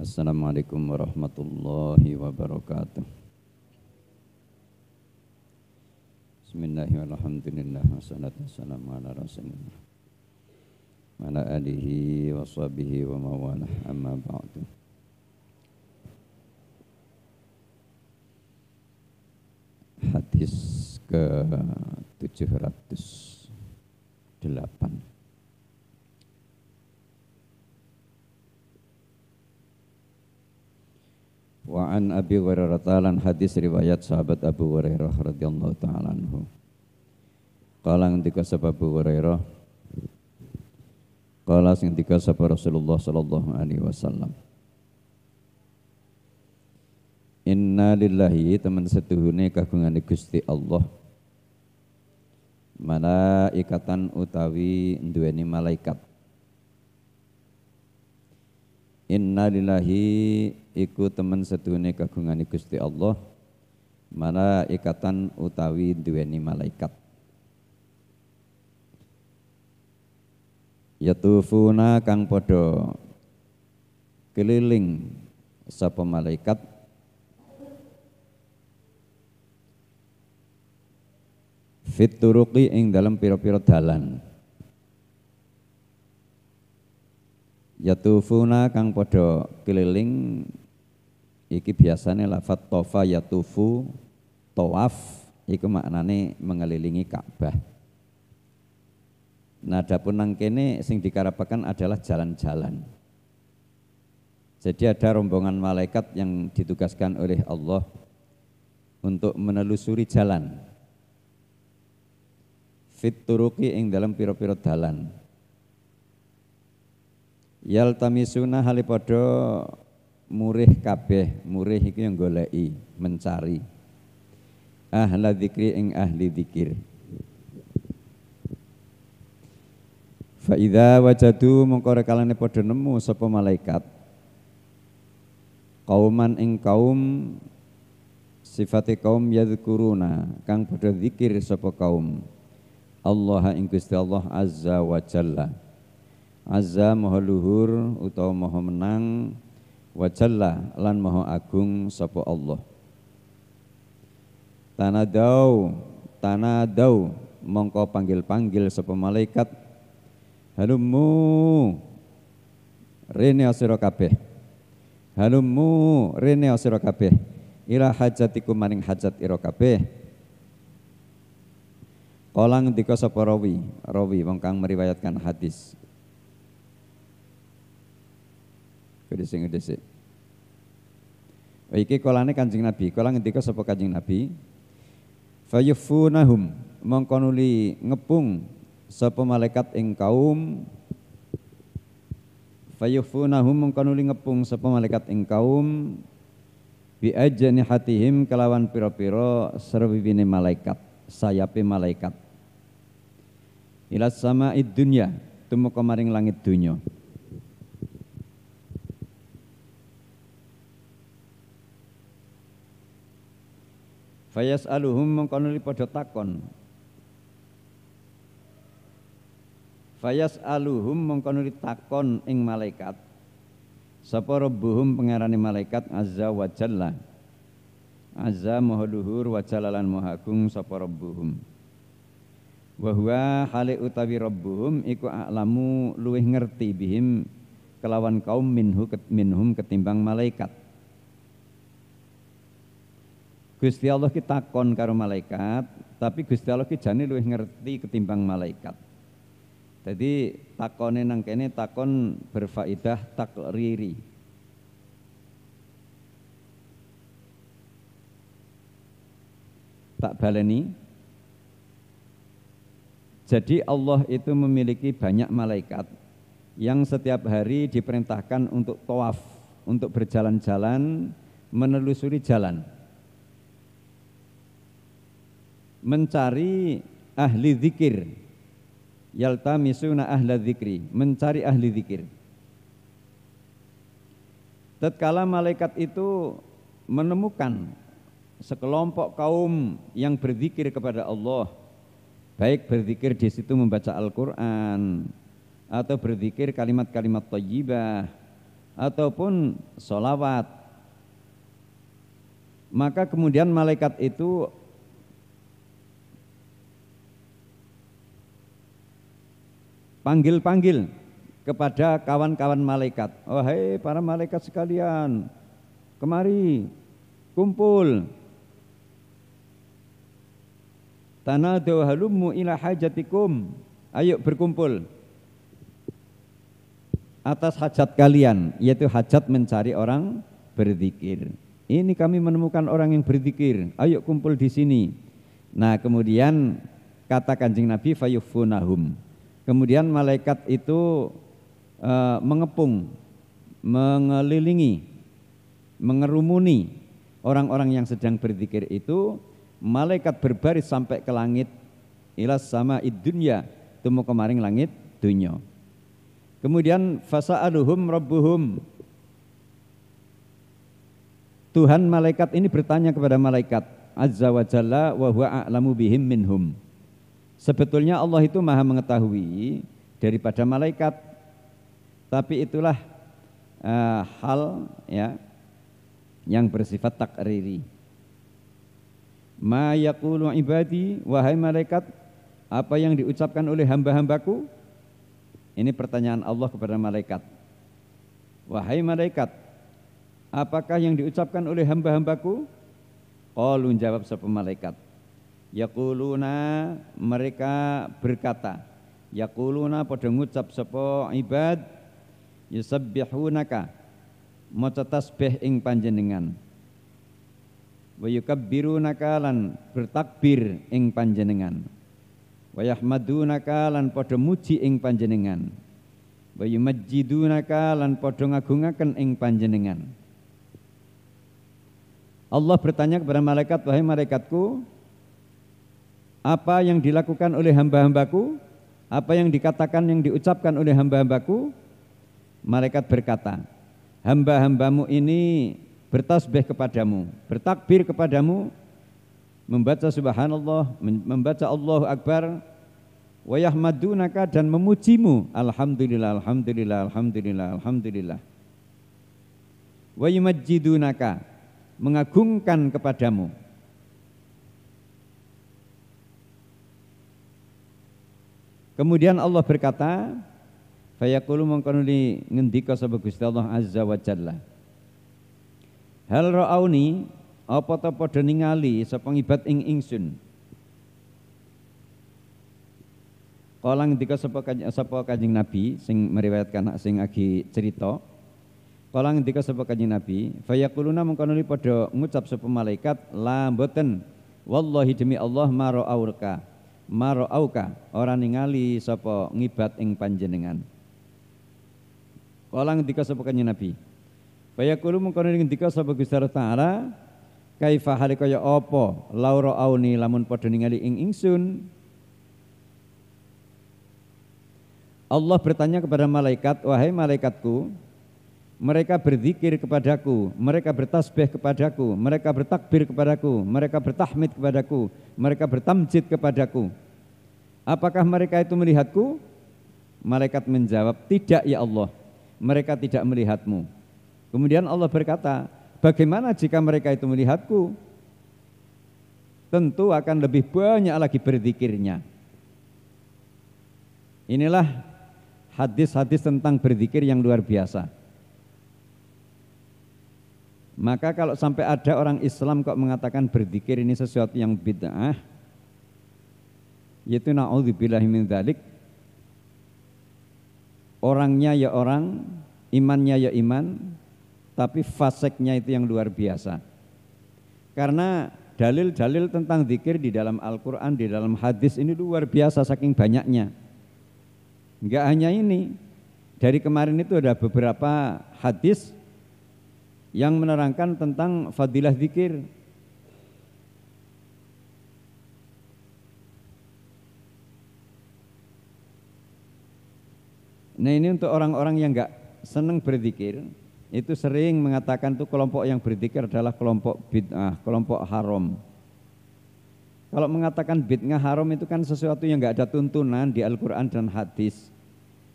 Assalamualaikum warahmatullahi wabarakatuh. Bismillahirrahmanirrahim. Wassalatu wassalamu ala rasulillah wa ala alihi wa sahbihi wa mawalah, amma ba'du. Hadis ke 708. Wa an Abi Hurairah talan hadis riwayat sahabat Abu Hurairah radhiyallahu taala anhu. Qala ngendika sapa Abu Hurairah, qala sing ngendika sapa Rasulullah sallallahu alaihi wasallam. Inna lillahi teman setuhune kagungane Gusti Allah. Malaikatan utawi duweni malaikat. Inna lillahi iku temen seduhune kagungane Gusti Allah, malaikatan utawi duweni malaikat. Yatufuna kang padha keliling sapa malaikat fit turuqi ing dalam pira-pira dalan. Yatufuna kang padha keliling iki biasane lafat tofa yatufu, tawaf iku maknane mengelilingi Ka'bah. Nah, adapun nang kene sing dikarepaken adalah jalan-jalan. Jadi ada rombongan malaikat yang ditugaskan oleh Allah untuk menelusuri jalan. Fit turuqi ing dalam pira-pira dalan. Yaltamisuna halipada murih kabeh, murih iku yang goleki, mencari. Ahla dzikri ing ahli dzikir. Fa idza wajadu mongko rekalane padha nemu sapa malaikat. Kauman ing kaum sifate kaum yadhkuruna kang padha zikir sapa kaum. Allah ing Gusti Allah azza wa jalla. Azza maha luhur utawa maha menang, wa jalla lan maha agung sapa Allah. Tanadau mongko panggil-panggil sapa malaikat. Halummu rene asira kabeh. Halummu rene asira kabeh. Ila hajatikum maring hajat ira kabeh. Kala ngendika sapa rawi wong kang meriwayatkan hadis. Gedhe-gedhe. Iki kolane Kanjeng Nabi, kala ngendika sapa Kanjeng Nabi, fayufunahum mongko nuli ngepung sapa malaikat ing kaum, fayufunahum mongko nuli ngepung sapa malaikat ing kaum bi ajnihatihim kelawan pira-pira srewibine malaikat, sayape malaikat. Ila sama'id dunya tumeka maring langit dunya. Fayas'aluhum mongko nuli padha takon. Fayas'aluhum mongko nuli takon ing malaikat. Sapa rabbuhum pangerane malaikat azza wa jalla. Azza maha luhur wa jalla lan maha agung sapa rabbuhum. Wa huwa hale utawi rabbuhum iku a'lamu luwih ngerti bihim kelawan kaum minhum ketimbang malaikat. Gusti Allah ki takon karo malaikat, tapi Gusti Allah ki jane luwih ngerti ketimbang malaikat. Jadi takone nang kene takon berfaedah takriri. Tak baleni. Jadi Allah itu memiliki banyak malaikat yang setiap hari diperintahkan untuk tawaf, untuk berjalan-jalan, menelusuri jalan. Mencari ahli zikir, yaltamisuna ahla zikri, mencari ahli zikir. Tatkala malaikat itu menemukan sekelompok kaum yang berzikir kepada Allah, baik berzikir di situ membaca Al-Quran, atau berzikir kalimat-kalimat thayyibah, ataupun sholawat. Maka kemudian malaikat itu panggil-panggil kepada kawan-kawan malaikat. Oh hei para malaikat sekalian, kemari kumpul. Tanadu halummu ila hajatikum. Ayo berkumpul atas hajat kalian, yaitu hajat mencari orang berzikir. Ini kami menemukan orang yang berzikir. Ayo kumpul di sini. Nah, kemudian kata Kanjeng Nabi fayufunahum. Kemudian malaikat itu mengepung, mengelilingi, mengerumuni orang-orang yang sedang berzikir itu. Malaikat berbaris sampai ke langit, ilas sama idunya, temu kemaring langit dunya. Kemudian fasa'aluhum rabbuhum. Tuhan malaikat ini bertanya kepada malaikat azza wa jalla wa huwa a'lamu bihim minhum. Sebetulnya Allah itu maha mengetahui daripada malaikat, tapi itulah hal ya yang bersifat takriri. Ma yaqulu ibadi, wahai malaikat, apa yang diucapkan oleh hamba-hambaku? Ini pertanyaan Allah kepada malaikat. Wahai malaikat, apakah yang diucapkan oleh hamba-hambaku? Qalu, jawab sapa malaikat. Yaquluna, mereka berkata. Yaquluna padha ngucap sapa ibad, yusabbihunaka, maca tasbih ing panjenengan. Wa yukabbirunaka, lan bertakbir ing panjenengan. Wa yahmadunaka, lan padha muji ing panjenengan. Wa yumajjidunaka, lan padha ngagungaken ing panjenengan. Allah bertanya kepada malaikat, wahai malaikatku, apa yang dilakukan oleh hamba-hambaku? Apa yang dikatakan, yang diucapkan oleh hamba-hambaku? Malaikat berkata, hamba-hambamu ini bertasbih kepadamu, bertakbir kepadamu, membaca subhanallah, membaca Allahu Akbar, wa yahmadunaka, dan memujimu, alhamdulillah, alhamdulillah, alhamdulillah, alhamdulillah. Wa yumajjidunaka, mengagungkan kepadamu. Kemudian Allah berkata, fayaqulu mongko nuli ngendika sapa Gusti Allah azza wa jalla. Hal ra'auni, apa ta padha ningali sapa ngibat ing ingsun. Kala ngendika sapa Kanjeng Nabi sing meriwayatkan sing agi cerita. Kala ngendika sapa Kanjeng Nabi, fayaquluna mongko nuli padha ngucap sapa malaikat, la mboten, wallahi demi Allah mara'auka, ora ningali sapa ngibat ing panjenengan. Kala ngendika sapa Kanjeng Nabi, fayaqulu mongko ngendika sapa Gusti Allah Taala, kaifa hale kaya apa laura auni lamun padha ningali ing ingsun. Allah bertanya kepada malaikat, wahai malaikatku, mereka berzikir kepadaku, mereka bertasbih kepadaku, mereka bertakbir kepadaku, mereka bertahmid kepadaku, mereka bertamjid kepadaku. Apakah mereka itu melihatku? Malaikat menjawab, tidak ya Allah, mereka tidak melihatmu. Kemudian Allah berkata, bagaimana jika mereka itu melihatku? Tentu akan lebih banyak lagi berzikirnya. Inilah hadis-hadis tentang berzikir yang luar biasa. Maka kalau sampai ada orang Islam kok mengatakan berzikir ini sesuatu yang bid'ah, yaitu na'udzubillahi min dzalik, orangnya ya orang, imannya ya iman, tapi faseknya itu yang luar biasa. Karena dalil-dalil tentang zikir di dalam Al-Quran, di dalam hadis ini luar biasa saking banyaknya. Enggak hanya ini, dari kemarin itu ada beberapa hadis yang menerangkan tentang fadilah zikir. Nah ini untuk orang-orang yang enggak senang berzikir, itu sering mengatakan tuh kelompok yang berzikir adalah kelompok bid'ah, kelompok haram. Kalau mengatakan bid'ah haram itu kan sesuatu yang enggak ada tuntunan di Al-Quran dan hadis.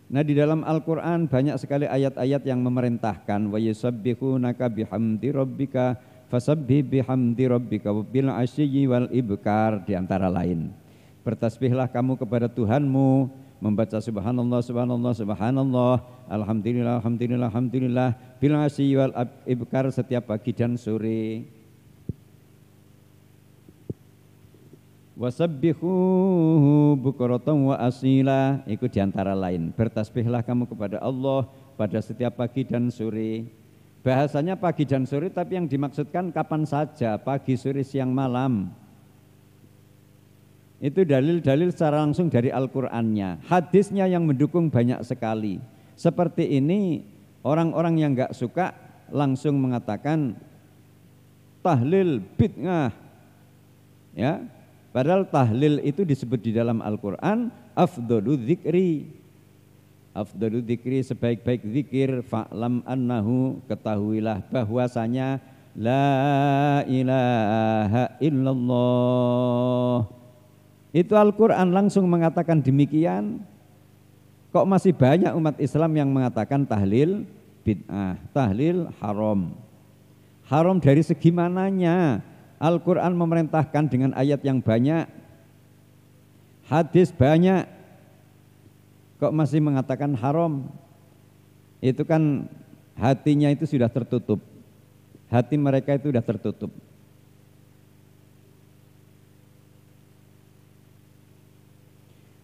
Nah, di dalam Al-Qur'an banyak sekali ayat-ayat yang memerintahkan wa yusabbihunaka bihamdi rabbika fasabbih bihamdi rabbika bil asyi wal ibkar, di antara lain. Bertasbihlah kamu kepada Tuhanmu, membaca subhanallah subhanallah subhanallah, alhamdulillah alhamdulillah alhamdulillah bil asyi wal ibkar, setiap pagi dan sore. Wasabbihuhu bukratan wa asila, itu diantara lain. Bertasbihlah kamu kepada Allah pada setiap pagi dan sore. Bahasanya pagi dan sore, tapi yang dimaksudkan kapan saja, pagi, sore, siang, malam. Itu dalil-dalil secara langsung dari Al-Qur'annya. Hadisnya yang mendukung banyak sekali. Seperti ini, orang-orang yang enggak suka langsung mengatakan tahlil bid'ah. Ya. Padahal tahlil itu disebut di dalam Al-Qur'an afdhalu dzikri. Afdhalu dzikri, sebaik-baik zikir, fa'lam annahu, ketahuilah bahwasanya la ilaha illallah. Itu Al-Qur'an langsung mengatakan demikian. Kok masih banyak umat Islam yang mengatakan tahlil bid'ah, tahlil haram. Haram dari segi mananya? Al-Qur'an memerintahkan dengan ayat yang banyak, hadis banyak, kok masih mengatakan haram? Itu kan hatinya itu sudah tertutup. Hati mereka itu sudah tertutup.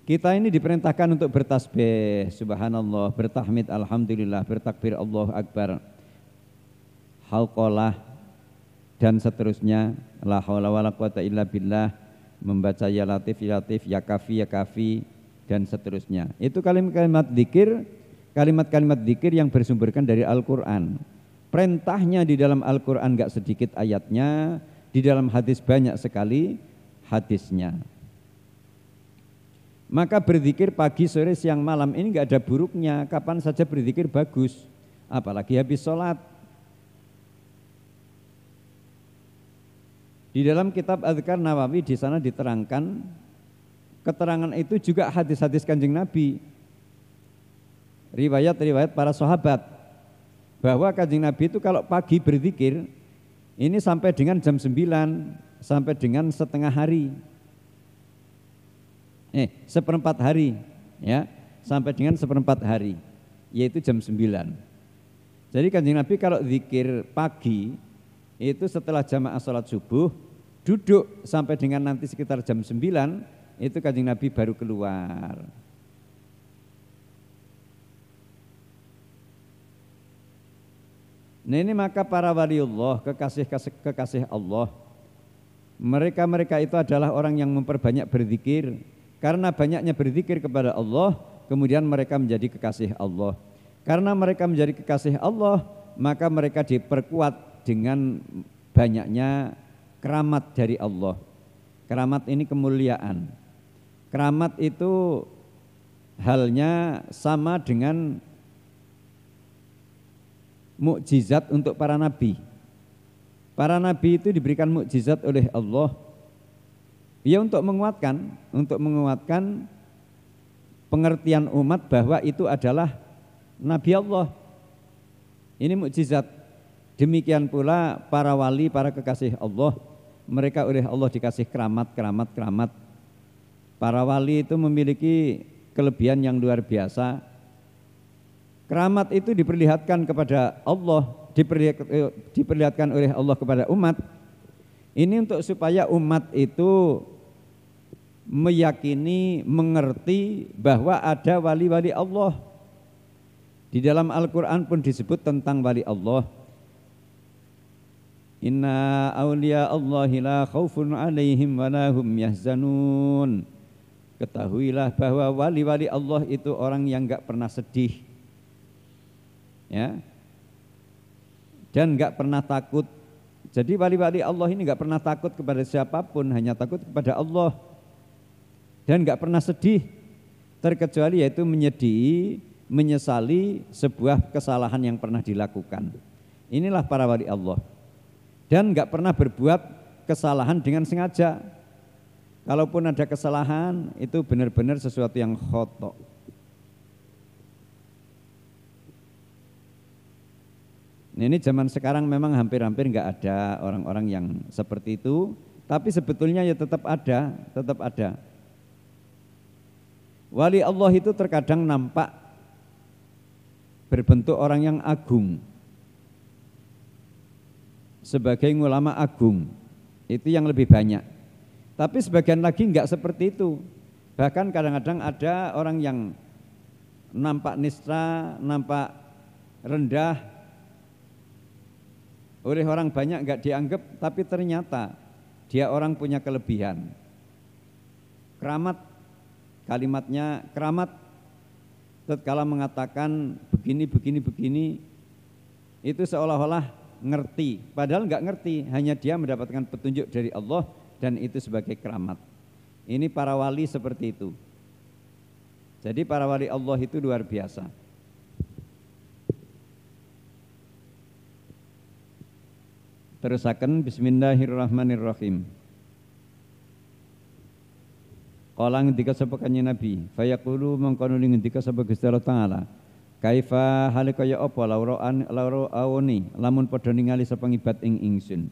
Kita ini diperintahkan untuk bertasbih, subhanallah, bertahmid, alhamdulillah, bertakbir, Allahu Akbar, halqalah, dan seterusnya, la haula wala quwata illa billah, membaca ya latif ya latif, ya kafi ya kafi, dan seterusnya. Itu kalimat-kalimat zikir, kalimat-kalimat zikir yang bersumberkan dari Al-Qur'an. Perintahnya di dalam Al-Qur'an enggak sedikit ayatnya, di dalam hadis banyak sekali hadisnya. Maka berzikir pagi, sore, siang, malam ini enggak ada buruknya, kapan saja berzikir bagus, apalagi habis sholat. Di dalam kitab Adzkar Nawawi di sana diterangkan, keterangan itu juga hadis-hadis Kanjeng Nabi, riwayat-riwayat para sahabat, bahwa Kanjeng Nabi itu kalau pagi berzikir ini sampai dengan jam 9, sampai dengan setengah hari, seperempat hari, ya, sampai dengan seperempat hari, yaitu jam 9. Jadi Kanjeng Nabi kalau zikir pagi itu setelah jamaah sholat subuh, duduk sampai dengan nanti sekitar jam 9, itu Kanjeng Nabi baru keluar. Nah, ini maka para waliullah, kekasih Allah, mereka itu adalah orang yang memperbanyak berzikir. Karena banyaknya berzikir kepada Allah, kemudian mereka menjadi kekasih Allah. Karena mereka menjadi kekasih Allah, maka mereka diperkuat dengan banyaknya keramat dari Allah. Keramat ini kemuliaan. Keramat itu halnya sama dengan mukjizat untuk para nabi. Para nabi itu diberikan mukjizat oleh Allah, ya, untuk menguatkan pengertian umat bahwa itu adalah nabi Allah. Ini mukjizat. Demikian pula para wali, para kekasih Allah, mereka oleh Allah dikasih keramat. Para wali itu memiliki kelebihan yang luar biasa. Keramat itu diperlihatkan kepada Allah, diperlihatkan oleh Allah kepada umat. Ini untuk supaya umat itu meyakini, mengerti bahwa ada wali-wali Allah. Di dalam Al-Qur'an pun disebut tentang wali Allah. Inna awliya Allahi la khaufun alaihim wa la hum yahzanun. Ketahuilah bahwa wali-wali Allah itu orang yang enggak pernah sedih, ya, dan enggak pernah takut. Jadi wali-wali Allah ini enggak pernah takut kepada siapapun, hanya takut kepada Allah, dan enggak pernah sedih, terkecuali yaitu menyedih, menyesali sebuah kesalahan yang pernah dilakukan. Inilah para wali Allah. Dan enggak pernah berbuat kesalahan dengan sengaja. Kalaupun ada kesalahan, itu benar-benar sesuatu yang khotok. Ini zaman sekarang memang hampir-hampir nggak ada orang-orang yang seperti itu, tapi sebetulnya ya tetap ada, tetap ada. Wali Allah itu terkadang nampak berbentuk orang yang agung, sebagai ulama agung, itu yang lebih banyak. Tapi sebagian lagi enggak seperti itu. Bahkan kadang-kadang ada orang yang nampak nisra, nampak rendah, oleh orang banyak enggak dianggap, tapi ternyata dia orang punya kelebihan. Keramat, kalimatnya keramat, tatkala mengatakan begini, itu seolah-olah ngerti, padahal enggak ngerti, hanya dia mendapatkan petunjuk dari Allah dan itu sebagai keramat. Ini para wali seperti itu. Jadi para wali Allah itu luar biasa. Terusaken bismillahirrahmanirrahim. Kala ngendika sapa kanjeng Nabi, fayaqulu mangko nuli ngendika sapa Gusti Allah Taala, kaifa hale kaya apa lauro awoni lamun padha ningali sapa ngibat ing ingsun.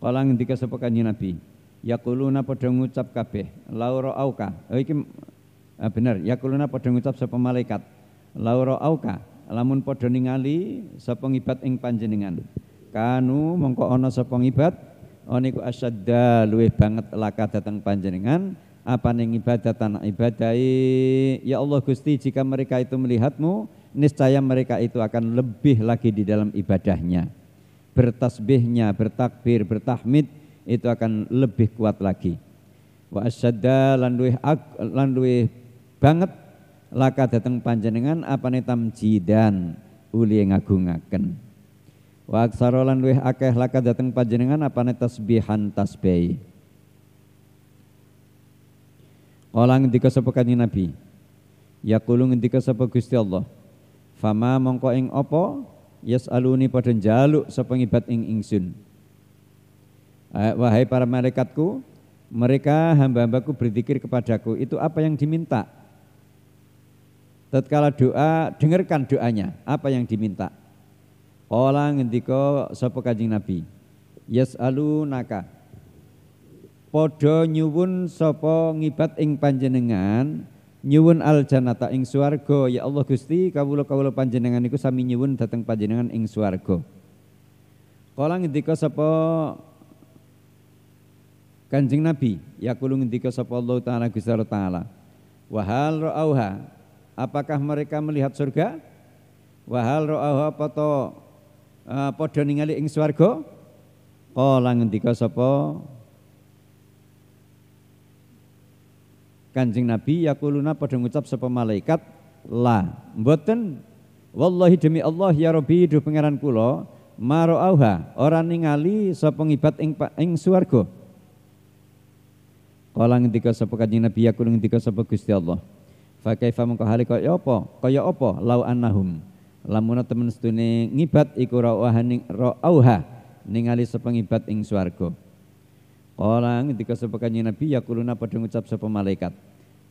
Kala ngendika sapa kanjeng Nabi, yaquluna padha ngucap kabeh lauro auka. Oh iki bener, yaquluna padha ngucap sapa malaikat lauro auka lamun padha ningali sapa ngibat ing panjenengan. Kanu mongko ana sapa ngibat oniku asyadda luwih banget laka datang panjenengan apane ibadatan ibadai ya Allah Gusti, jika mereka itu melihatmu niscaya mereka itu akan lebih lagi di dalam ibadahnya, bertasbihnya, bertakbir, bertahmid itu akan lebih kuat lagi. Wa asyadda lan luwih banget laka datang panjenengan apane tamjidan uli ngagungaken. Wa aksara lan luwih akeh laka dateng panjenengan apane tasbihan tasbih. Kala ngendika sapa kanjeng Nabi, yaqulu ngendika sapa Gusti Allah, fama mongko ing apa yasaluni padha njaluk sapa ngibat ing ingsun. Wahai para malaikatku, mereka hamba-hambaku berzikir kepadaku, itu apa yang diminta? Tatkala doa, dengarkan doanya, apa yang diminta? Kala ngendika sapa kanjeng Nabi, yasalunaka padha nyuwun sapa ngibat ing panjenengan nyuwun aljannata ing swarga. Ya Allah Gusti, kawula panjenengan iku sami nyuwun dhateng panjenengan ing swarga. Kala ngendika sapa kanjeng Nabi, yaqulu ngendika sapa Allah Taala Gusti Allah Taala, wa hal ra'auha, apakah mereka melihat surga? Wa hal ra'auha padha ningali ing swarga. Kala ngendika sapa kanjeng Nabi, yaquluna padha ngucap sapa malaikat, la mboten, wallahi demi Allah ya Rabbi duh pangeran kula, marauha ora ningali sapa ngibat ing swarga. Kala ngendika sapa kanjeng Nabi, yaqulu ngendika sapa Gusti Allah, fa kaifa mongko hale kaya apa lau annahum lamun temen sedune ngibat iku ra'auha ningali sapa ngibat ing swarga. Kala ngendika sapa kanjeng Nabi, yaquluna padha ngucap sapa malaikat,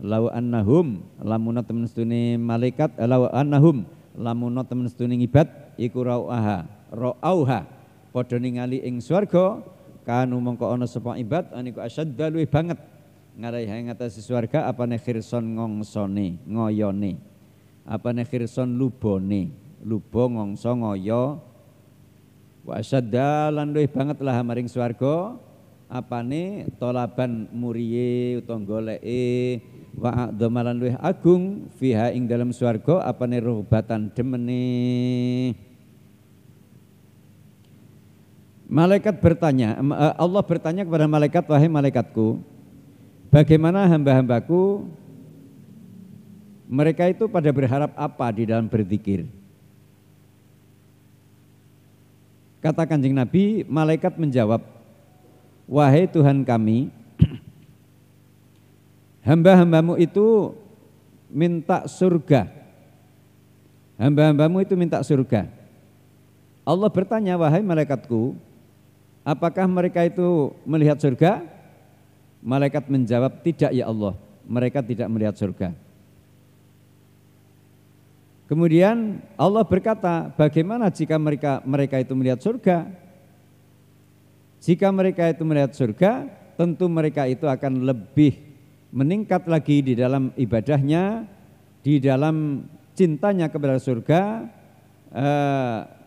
lau annahum lamun temen sedune malaikat lau annahum lamun temen sedune ngibat iku ra'auha padha ningali ing swarga, kanu mongko ana sapa ibad aniku asyadda luwih banget ngarai ngatasi swarga apane khirson ngongsone ngoyone, apane khirson lubone, lubo ngongso ngoyo, wa asyadda lan luwih banget lah maring swarga apane tolaban muriye utawa goleke, wa adzamalan luwih agung fiha ing dalam swarga apane ruhbatan demene. Malaikat bertanya, Allah bertanya kepada malaikat, wahai malaikatku, bagaimana hamba-hambaku mereka itu pada berharap apa di dalam berzikir? Kata kanjeng Nabi, malaikat menjawab, wahai Tuhan kami, hamba-hambamu itu minta surga. Hamba-hambamu itu minta surga. Allah bertanya, wahai malaikatku, apakah mereka itu melihat surga? Malaikat menjawab, tidak ya Allah, mereka tidak melihat surga. Kemudian Allah berkata, bagaimana jika mereka itu melihat surga? Jika mereka itu melihat surga, tentu mereka itu akan lebih meningkat lagi di dalam ibadahnya, di dalam cintanya kepada surga,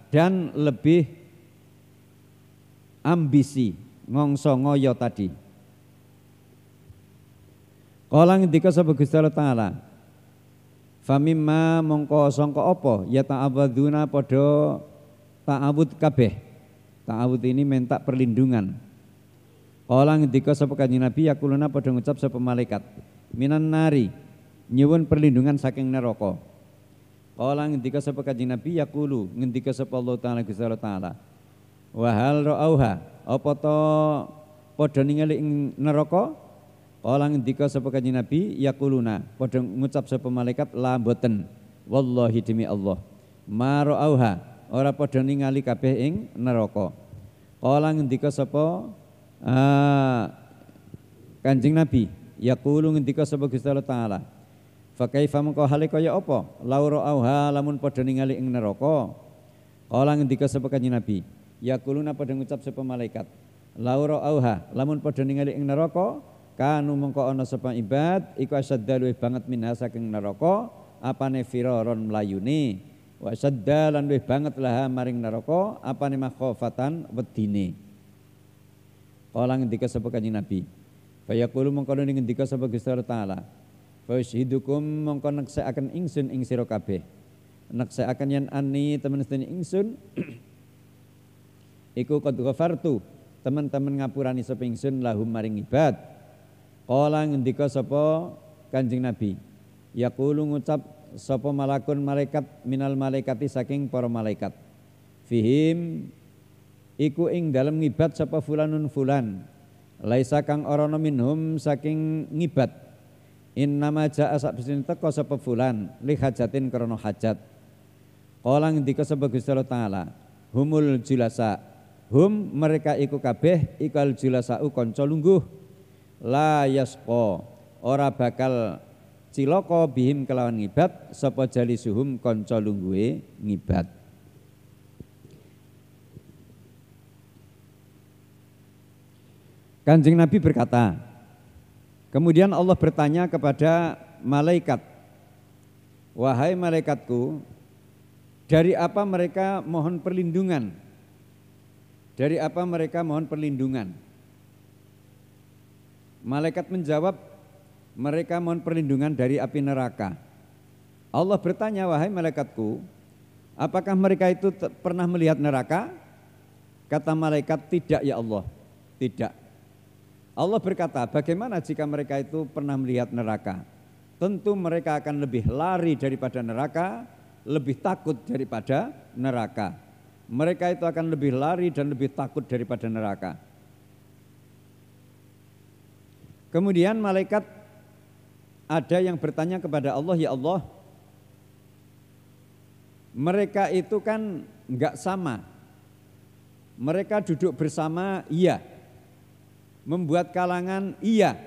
dan lebih ambisi, ngongso ngoyo tadi. Kala ngendika sapa Gusti Allah Taala, famimma mongko sangka apa ya ta'awadzuna padha ta'awud kabeh. Ta'awud ini minta perlindungan. Kala ngendika sapa Kanjeng Nabi yakuluna padha ngucap sapa malaikat minan nari nyuwun perlindungan saking neraka. Kala ngendika sapa Kanjeng Nabi yakulu ngendika sapa Allah Taala Gusti Allah Taala wa hal ra'auha apa to padha ningali ing neraka. Kala ngendika sapa Kanjeng Nabi yaquluna padha ngucap sapa malaikat la mboten wallahi demi Allah ma ra'auha ora padha ningali kabeh ing neraka. Kala ngendika sapa Kanjeng Nabi yaqulu ngendika sapa Gusti Allah Taala fa kaifa mengko hale kaya apa la ra'auha lamun padha ningali ing neraka. Kala ngendika sapa Kanjeng Nabi yaquluna padha ngucap sapa malaikat la ra'auha lamun padha ningali ing neraka kanu mengko ana sapa ibad iku asadda luwih banget minha saking neraka apane firaron mlayune wa asadda lan luwih banget laha maring neraka apane makhofatan wedine. Kala ngendika sapa Kanjeng Nabi fa yaqulu mengko ngendika sapa Gusti Allah Taala fa ushidukum mengko neksekaken ingsun ing sira kabeh neksekaken yen ani temen-temen ingsun iku qad ghafartu teman-teman ngapurani sapa ingsun lahum maring ibad. Kala ngendika sapa Kanjeng Nabi yaqulu ngucap sapa malakun malaikat minal malaikati saking para malaikat fihim iku ing dalem ngibat sapa fulanun fulan laisa kang ora ana minhum saking ngibat innama jaa sabsin teka sapa fulan li hajatin krana hajat. Kala ngendika sapa Gusti Allah Taala humul julasa hum mereka iku kabeh ikal julasau kanca lungguh la yasqa ora bakal cilaka bihim kelawan ngibat sapa jalisuhum kanca lungguhe ngibat. Kanjeng Nabi berkata, kemudian Allah bertanya kepada malaikat, wahai malaikatku, dari apa mereka mohon perlindungan? Dari apa mereka mohon perlindungan? Malaikat menjawab, mereka mohon perlindungan dari api neraka. Allah bertanya, wahai malaikatku, apakah mereka itu pernah melihat neraka? Kata malaikat, tidak ya Allah, tidak. Allah berkata, bagaimana jika mereka itu pernah melihat neraka? Tentu mereka akan lebih lari daripada neraka, lebih takut daripada neraka. Mereka itu akan lebih lari dan lebih takut daripada neraka. Kemudian malaikat ada yang bertanya kepada Allah, ya Allah, mereka itu kan enggak sama. Mereka duduk bersama, iya. Membuat kalangan, iya.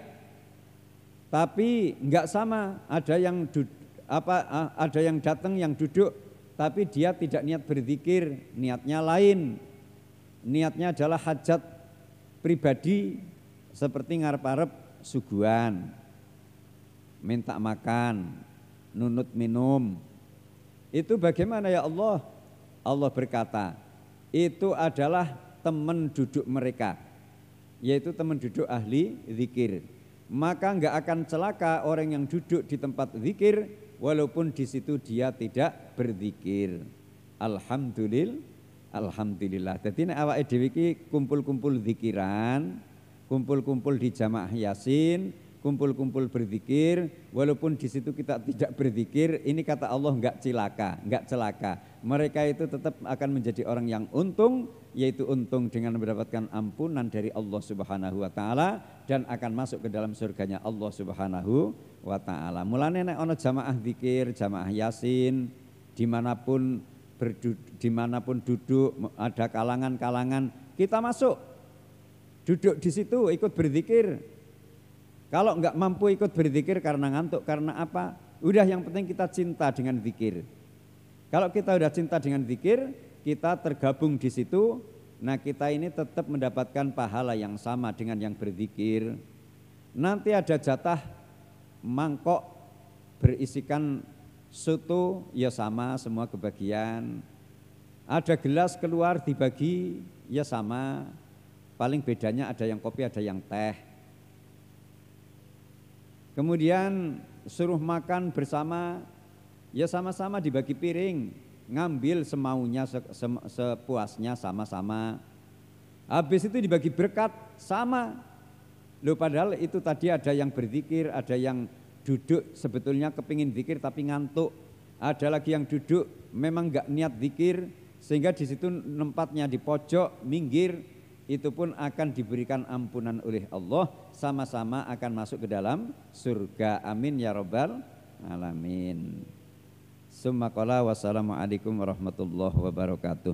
Tapi enggak sama. Ada yang datang yang duduk, tapi dia tidak niat berzikir, niatnya lain. Niatnya adalah hajat pribadi seperti ngarep-arep suguhan, minta makan, nunut minum. Itu bagaimana ya Allah? Allah berkata, itu adalah teman duduk mereka, yaitu teman duduk ahli zikir. Maka enggak akan celaka orang yang duduk di tempat zikir walaupun di situ dia tidak berzikir. Alhamdulillah. Jadi nek awake dhewe iki kumpul-kumpul zikiran, kumpul-kumpul di jamaah yasin, kumpul-kumpul berzikir, walaupun di situ kita tidak berzikir, ini kata Allah enggak celaka. Mereka itu tetap akan menjadi orang yang untung, yaitu untung dengan mendapatkan ampunan dari Allah Subhanahu wa taala dan akan masuk ke dalam surganya Allah Subhanahu wa taala. Mulane nek ana jamaah zikir, jamaah yasin, dimanapun duduk, ada kalangan-kalangan, kita masuk. Duduk di situ ikut berzikir. Kalau enggak mampu ikut berzikir karena ngantuk, karena apa? Udah yang penting kita cinta dengan zikir. Kalau kita sudah cinta dengan zikir, kita tergabung di situ, nah kita ini tetap mendapatkan pahala yang sama dengan yang berzikir. Nanti ada jatah mangkok berisikan soto, ya sama semua kebagian. Ada gelas keluar dibagi, ya sama. Paling bedanya ada yang kopi, ada yang teh. Kemudian suruh makan bersama, ya sama-sama dibagi piring, ngambil semaunya, sepuasnya sama-sama. Habis itu dibagi berkat sama. Loh padahal itu tadi ada yang berzikir, ada yang duduk sebetulnya kepingin zikir tapi ngantuk. Ada lagi yang duduk memang enggak niat zikir, sehingga di situ tempatnya di pojok, minggir, itu pun akan diberikan ampunan oleh Allah, sama-sama akan masuk ke dalam surga. Amin ya rabbal alamin. Summa qala wassalamualaikum warahmatullahi wabarakatuh.